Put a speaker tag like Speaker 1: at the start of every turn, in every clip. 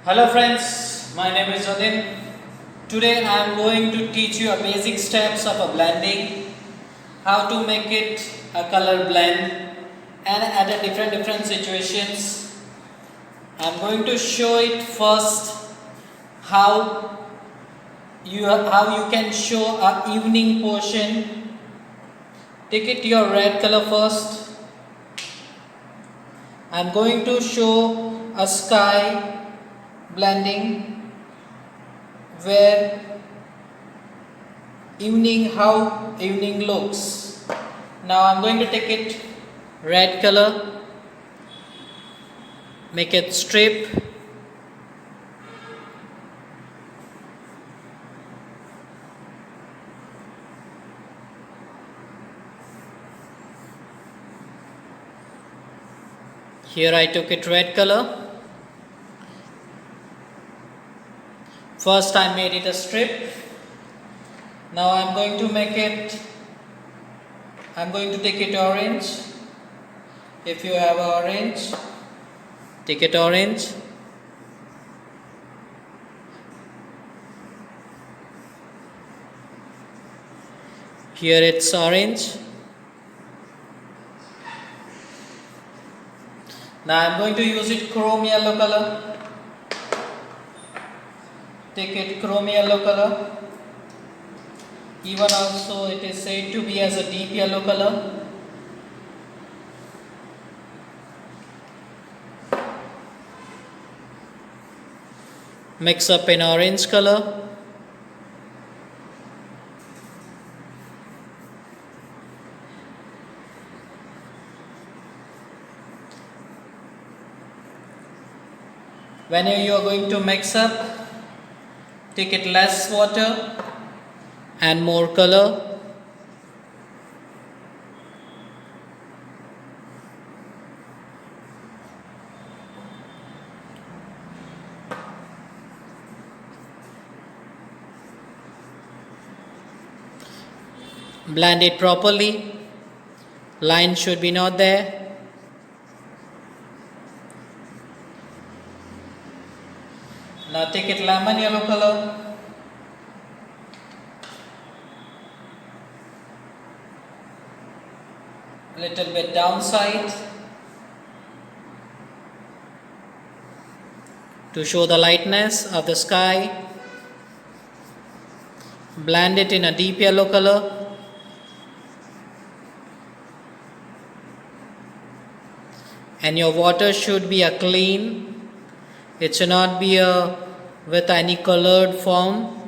Speaker 1: Hello friends, my name is Radin. Today I am going to teach you a basic steps of a blending, how to make it a color blend and at a different situations. I am going to show it first how you can show a evening portion. Take it your red color first. I am going to show a sky blending where how evening looks. Now I'm going to take it red color, make it strip. Here I took it red color. First I made it a strip. Now I'm going to take it orange. If you have orange, take it orange. Here it's orange. Now I'm going to use it chrome yellow color. Take it chrome yellow color. Even also it is said to be as a deep yellow color. Mix up in orange color. When you are going to mix up, take it less water and more color. Blend it properly. Line should be not there. Now take it lemon yellow color. A little bit downside to show the lightness of the sky. Blend it in a deep yellow color. And your water should be a clean. It should not be with any colored form.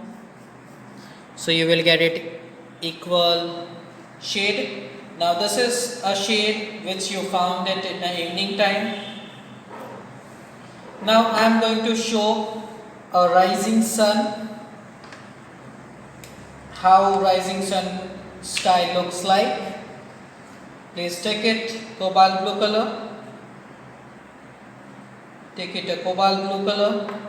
Speaker 1: So you will get it equal shade. Now this is a shade which you found it in the evening time. Now I am going to show a rising sun. How rising sun sky looks like. Please take it cobalt blue color. Take it a cobalt blue color.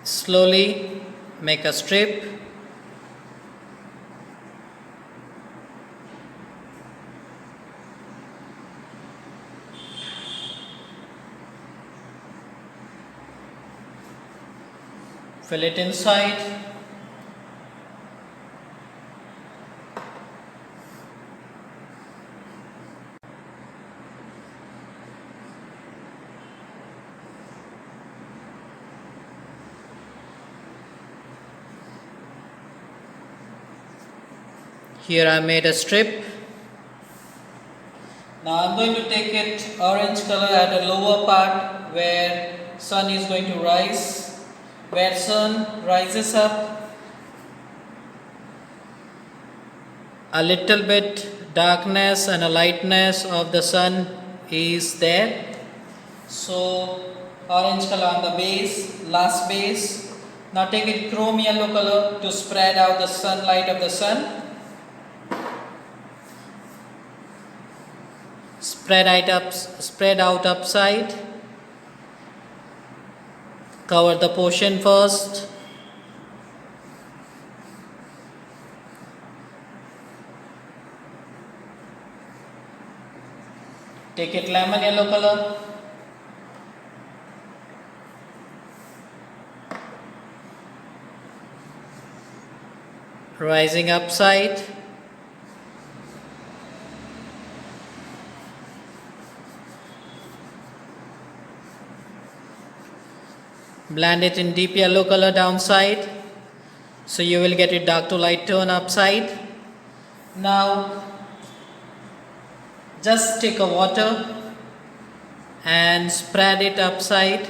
Speaker 1: Slowly make a strip. Fill it inside. Here I made a strip. Now I'm going to take it orange color at a lower part where sun is going to rise. Where sun rises up, a little bit darkness and a lightness of the sun is there. So orange color on the base, last base. Now take it chrome yellow color to spread out the sunlight of the sun. Spread out upside. Cover the portion first. Take it lemon yellow color. Rising upside. Blend it in deep yellow color downside. So you will get it dark to light tone upside. Now just take a water and spread it upside.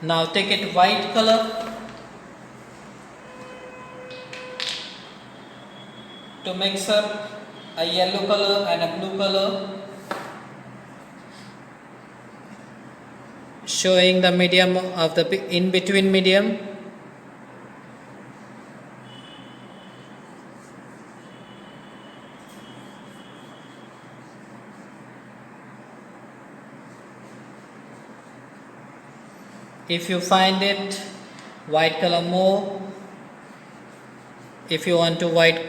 Speaker 1: Now take it white color to mix up a yellow color and a blue color, showing the medium of the in between medium. If you find it white color more, if you want to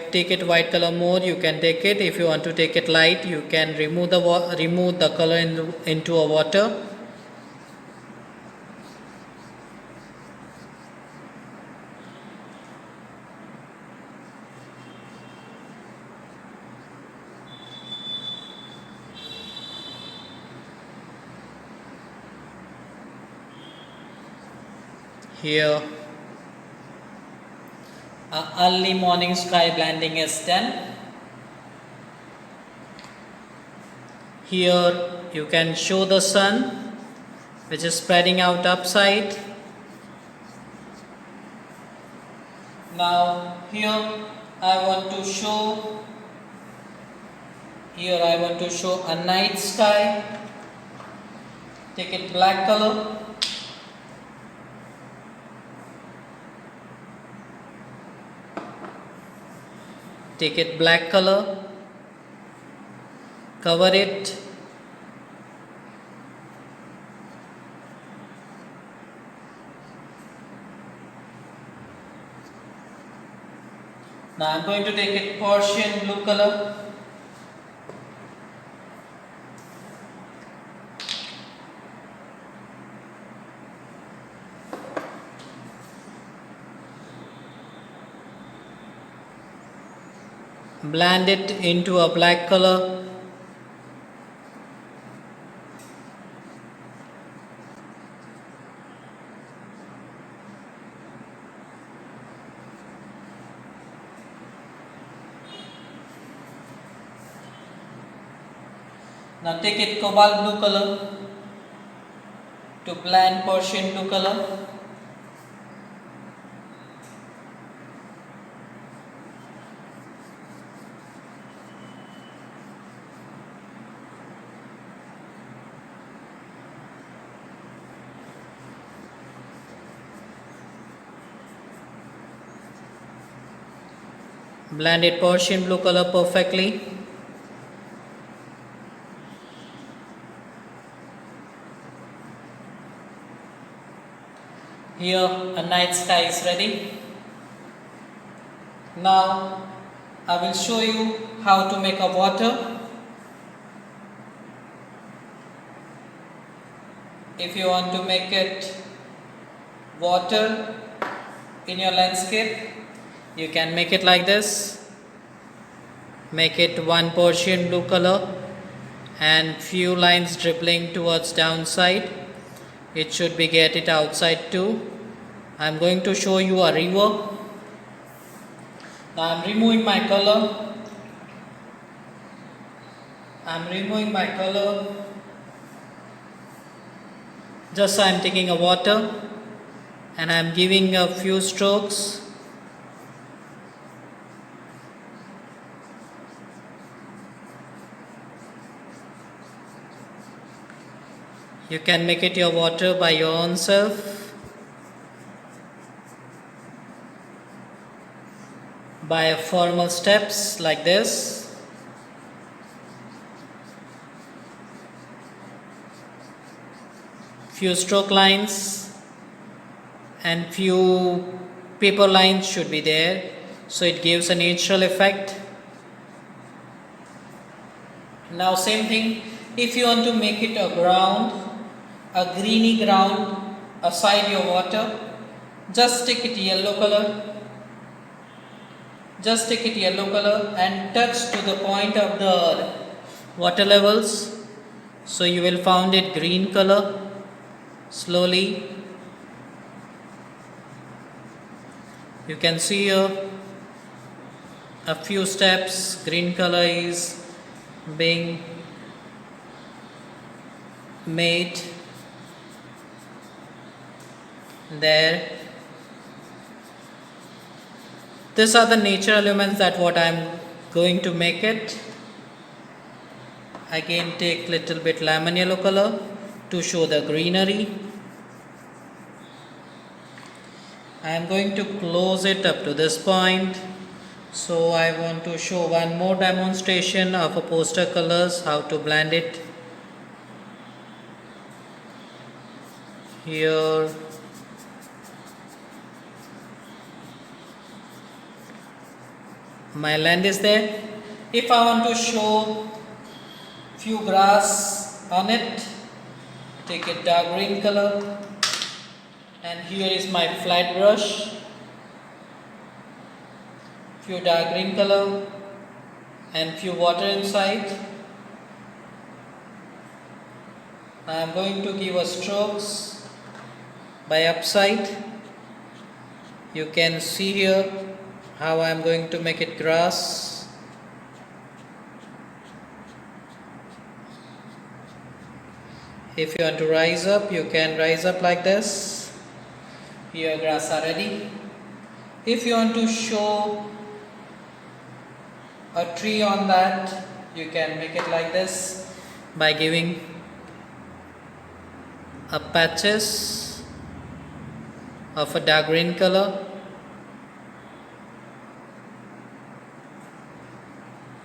Speaker 1: take it white color more, you can take it. If you want to take it light, you can remove the color into a water. Here early morning sky blending is done. Here you can show the sun which is spreading out upside. Now here I want to show a night sky. Take it black color. Take it black color, cover it, now I am going to take it Persian blue color. Blend it into a black color. Now take it cobalt blue color to blend Persian blue color. Blend it Persian blue color perfectly. Here a night sky is ready. Now I will show you how to make a water. If you want to make it water in your landscape, you can make it like this. Make it one Persian blue color and few lines dribbling towards downside. It should be get it outside too. I am going to show you a river. Now I am removing my color. Just I am taking a water and I am giving a few strokes. You can make it your water by your own self, by formal steps like this. Few stroke lines and few paper lines should be there, so it gives a natural effect. Now same thing, if you want to make it a ground, a greeny ground aside your water, just take it yellow color, and touch to the point of the water levels, so you will found it green color. Slowly you can see here a few steps, green color is being made there. These are the nature elements that what I am going to make it. Again take little bit lemon yellow color to show the greenery. I am going to close it up to this point. So I want to show one more demonstration of a poster colors, how to blend it. Here my land is there. If I want to show few grass on it, take a dark green color, and here is my flat brush, few dark green color and few water inside. I am going to give a strokes by upside. You can see here how I am going to make it grass. If you want to rise up, you can rise up like this. Here grass are ready. If you want to show a tree on that, you can make it like this by giving a patches of a dark green color.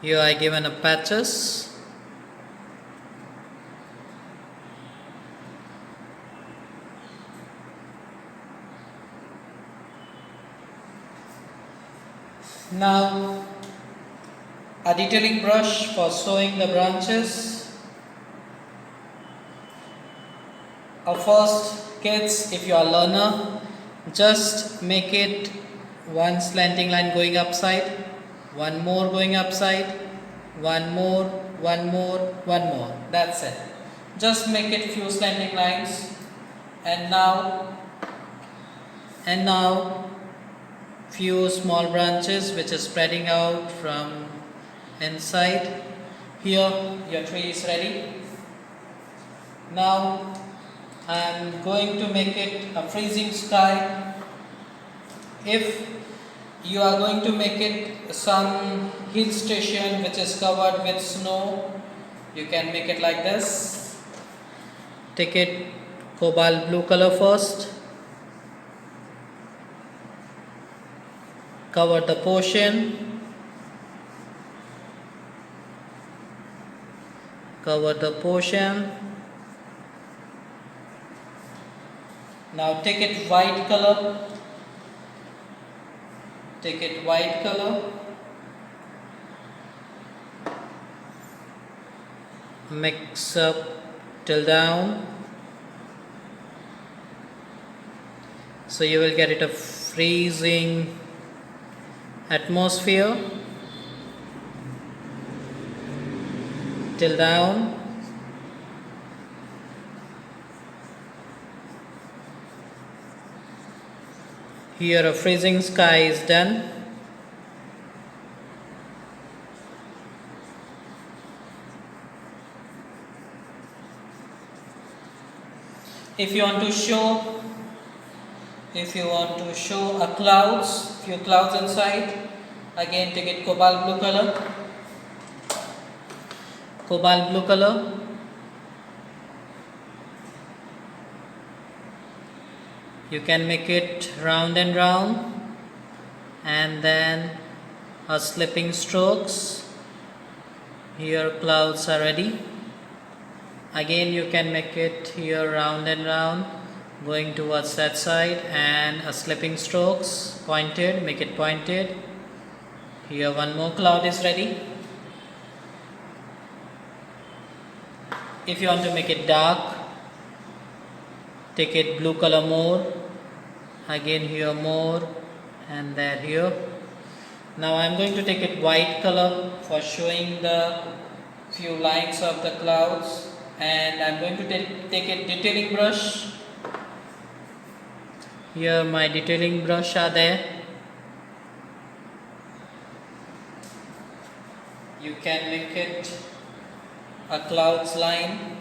Speaker 1: Here I given a patches. Now a detailing brush for showing the branches. First, kids, if you are learner, just make it one slanting line going upside, one more going upside, one more, one more, one more. That's it. Just make it few slanting lines, and now few small branches which is spreading out from inside. Here your tree is ready. Now I am going to make it a freezing sky. If you are going to make it some hill station which is covered with snow, you can make it like this. Take it cobalt blue color first. Cover the portion. Cover the portion. Now take it white color. Take it white color. Mix up till down. So you will get it a freezing atmosphere till down. Here a freezing sky is done. If you want to show a few clouds inside, again take it cobalt blue color. Cobalt blue color. You can make it round and round, and then a slipping strokes. Here clouds are ready. Again you can make it here round and round going towards that side, and a slipping strokes pointed, make it pointed. Here one more cloud is ready. If you want to make it dark, take it blue color more, again here more, and there here. Now I am going to take it white color for showing the few lines of the clouds, and I am going to take a detailing brush. Here my detailing brush are there. You can make it a clouds line.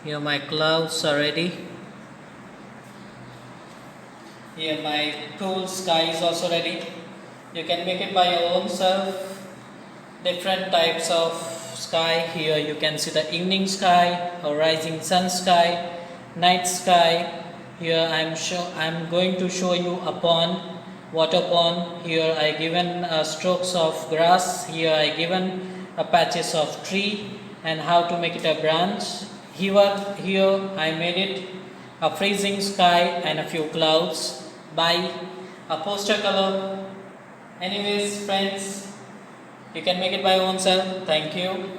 Speaker 1: Here my clouds are ready. Here my cool sky is also ready. You can make it by your own self. Different types of sky. Here you can see the evening sky, or rising sun sky, night sky. Here I'm going to show you a pond, water pond. Here I given strokes of grass. Here I given a patches of tree, and how to make it a branch. Here I made it a freezing sky and a few clouds by a poster color. Anyways, friends, you can make it by your own self. Thank you.